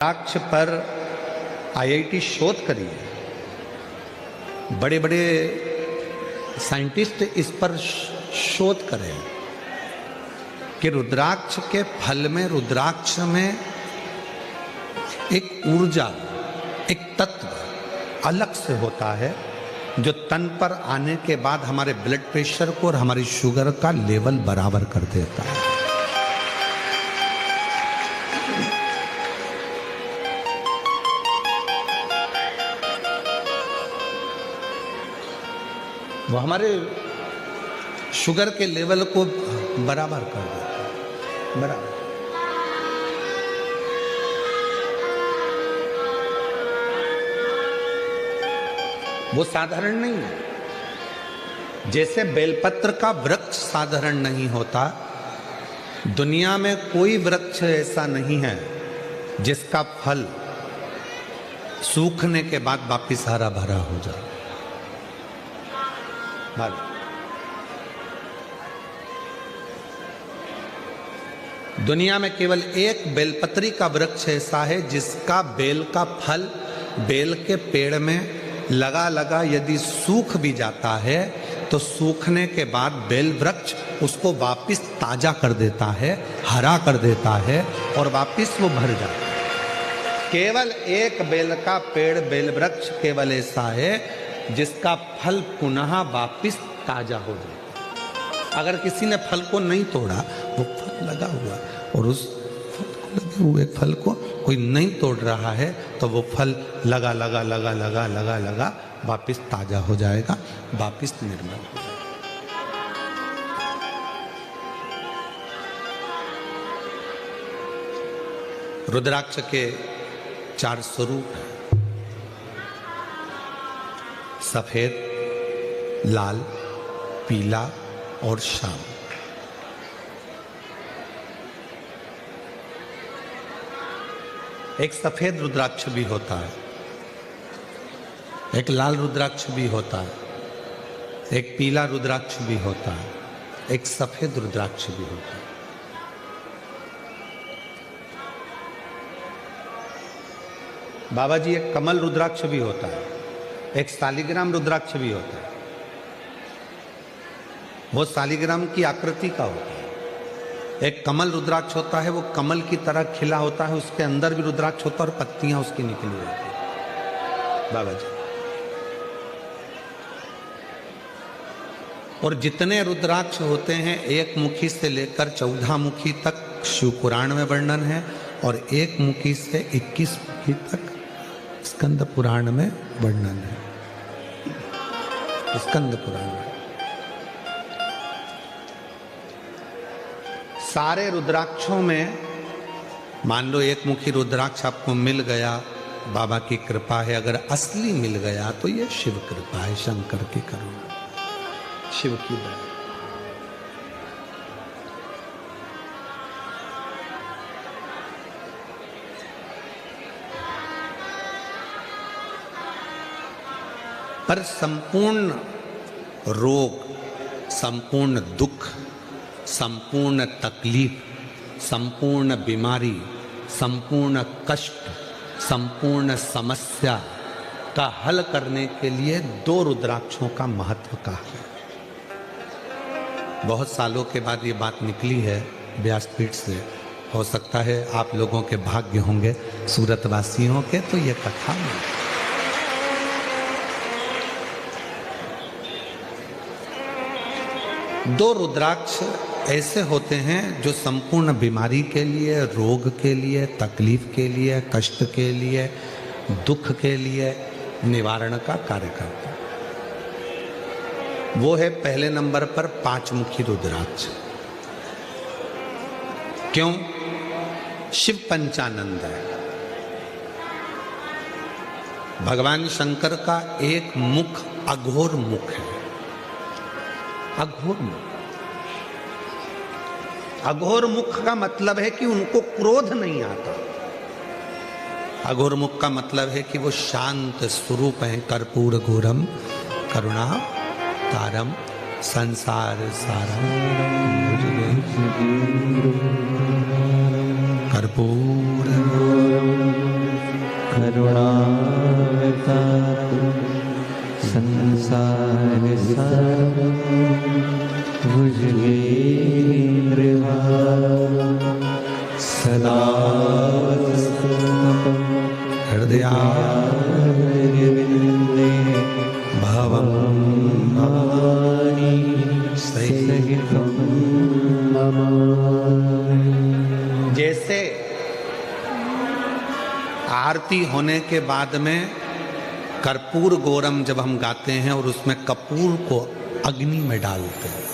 रुद्राक्ष पर आईआईटी शोध करी है, बड़े बड़े साइंटिस्ट इस पर शोध करें कि रुद्राक्ष के फल में, रुद्राक्ष में एक ऊर्जा, एक तत्व अलग से होता है जो तन पर आने के बाद हमारे ब्लड प्रेशर को और हमारी शुगर का लेवल बराबर कर देता है। वो हमारे शुगर के लेवल को बराबर कर देता है, बराबर। वो साधारण नहीं है। जैसे बेलपत्र का वृक्ष साधारण नहीं होता, दुनिया में कोई वृक्ष ऐसा नहीं है जिसका फल सूखने के बाद वापिस हरा भरा हो जाए। दुनिया में केवल एक बेलपत्री का वृक्ष ऐसा है जिसका बेल का फल बेल के पेड़ में लगा लगा यदि सूख भी जाता है तो सूखने के बाद बेल वृक्ष उसको वापिस ताजा कर देता है, हरा कर देता है और वापिस वो भर जाता है। केवल एक बेल का पेड़, बेल वृक्ष केवल ऐसा है जिसका फल पुनः वापिस ताजा हो जाए। अगर किसी ने फल को नहीं तोड़ा, वो फल लगा हुआ और उस फल को लगे हुए फल को कोई नहीं तोड़ रहा है तो वो फल लगा लगा लगा लगा लगा लगा वापिस ताजा हो जाएगा, वापिस निर्मल हो जाएगा। रुद्राक्ष के 4 स्वरूप हैं, सफेद, लाल, पीला और श्याम। एक सफेद रुद्राक्ष भी होता है, एक लाल रुद्राक्ष भी होता है, एक पीला रुद्राक्ष भी होता है, एक सफेद रुद्राक्ष भी होता है। बाबा जी, एक कमल रुद्राक्ष भी होता है, एक शालिग्राम रुद्राक्ष भी होता है। वो शालिग्राम की आकृति का होता है। एक कमल रुद्राक्ष होता है, वो कमल की तरह खिला होता है, उसके अंदर भी रुद्राक्ष होता है और पत्तियां उसकी निकली होती है। बाबा जी, और जितने रुद्राक्ष होते हैं, एक मुखी से लेकर 14 मुखी तक शिव पुराण में वर्णन है और एक मुखी से 21 मुखी तक स्कंद पुराण में वर्णन है। स्कंद पुराण में सारे रुद्राक्षों में, मान लो एक मुखी रुद्राक्ष आपको मिल गया, बाबा की कृपा है। अगर असली मिल गया तो ये शिव कृपा है, शंकर की करुणा, शिव की दया। पर संपूर्ण रोग, संपूर्ण दुख, संपूर्ण तकलीफ, संपूर्ण बीमारी, संपूर्ण कष्ट, संपूर्ण समस्या का हल करने के लिए 2 रुद्राक्षों का महत्व का है। बहुत सालों के बाद ये बात निकली है व्यासपीठ से। हो सकता है आप लोगों के भाग्य होंगे, सूरत वासियों के, तो ये कथा नहीं। 2 रुद्राक्ष ऐसे होते हैं जो संपूर्ण बीमारी के लिए, रोग के लिए, तकलीफ के लिए, कष्ट के लिए, दुख के लिए निवारण का कार्य करते हैं। वो है पहले नंबर पर 5 मुखी रुद्राक्ष। क्यों? शिव पंचानंद है। भगवान शंकर का एक मुख अघोर मुख है। अघोर मुख, अघोर मुख का मतलब है कि उनको क्रोध नहीं आता। अघोर मुख का मतलब है कि वो शांत स्वरूप है। कर्पूर घोरम करुणा तारम संसार सारम कर्पूर करुणावतारं संसार सारं भुजगेन्द्रहारं सदा वसन्तं हृदयारविन्दे भवं भवानी सहितं नमामि। जैसे आरती होने के बाद में कर्पूर गौरम जब हम गाते हैं और उसमें कपूर को अग्नि में डालते हैं,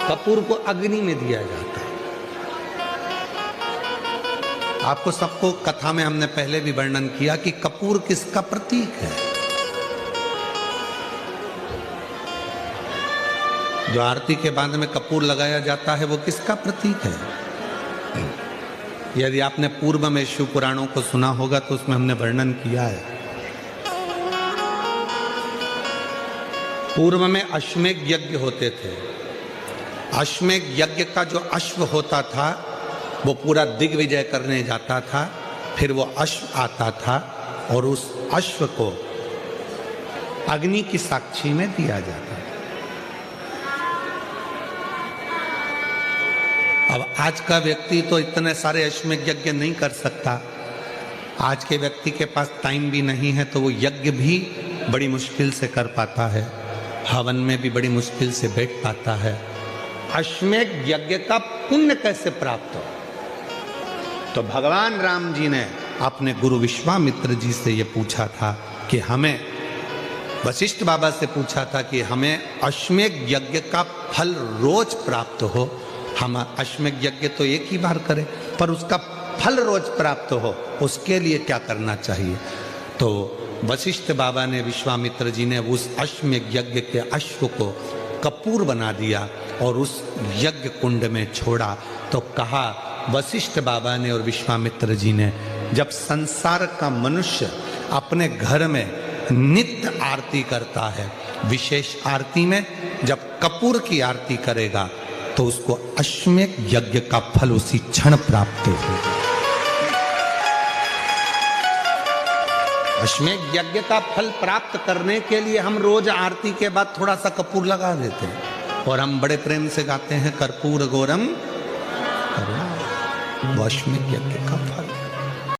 कपूर को अग्नि में दिया जाता है। आपको सबको कथा में हमने पहले भी वर्णन किया कि कपूर किसका प्रतीक है। जो आरती के बाद में कपूर लगाया जाता है वो किसका प्रतीक है। यदि आपने पूर्व में शिव पुराणों को सुना होगा तो उसमें हमने वर्णन किया है। पूर्व में अश्वमेध यज्ञ होते थे। अश्वमेध यज्ञ का जो अश्व होता था वो पूरा दिग्विजय करने जाता था, फिर वो अश्व आता था और उस अश्व को अग्नि की साक्षी में दिया जाता था। अब आज का व्यक्ति तो इतने सारे अश्वमेध यज्ञ नहीं कर सकता। आज के व्यक्ति के पास टाइम भी नहीं है, तो वो यज्ञ भी बड़ी मुश्किल से कर पाता है, हवन में भी बड़ी मुश्किल से बैठ पाता है। अश्वमेध यज्ञ का पुण्य कैसे प्राप्त हो, तो भगवान राम जी ने अपने गुरु विश्वामित्र जी से ये पूछा था कि हमें, वशिष्ठ बाबा से पूछा था कि हमें अश्वमेध यज्ञ का फल रोज प्राप्त हो। हम अश्वमेध यज्ञ तो एक ही बार करें, पर उसका फल रोज प्राप्त हो, उसके लिए क्या करना चाहिए। तो वशिष्ठ बाबा ने, विश्वामित्र जी ने उस अश्वमेध यज्ञ के अश्व को कपूर बना दिया और उस यज्ञ कुंड में छोड़ा। तो कहा वशिष्ठ बाबा ने और विश्वामित्र जी ने, जब संसार का मनुष्य अपने घर में नित्य आरती करता है, विशेष आरती में जब कपूर की आरती करेगा तो उसको अश्वमेध यज्ञ का फल उसी क्षण प्राप्त होगा। अश्वमेध यज्ञ का फल प्राप्त करने के लिए हम रोज आरती के बाद थोड़ा सा कपूर लगा देते हैं और हम बड़े प्रेम से गाते हैं कर्पूर गौरम, वो अश्वमेध यज्ञ का फल।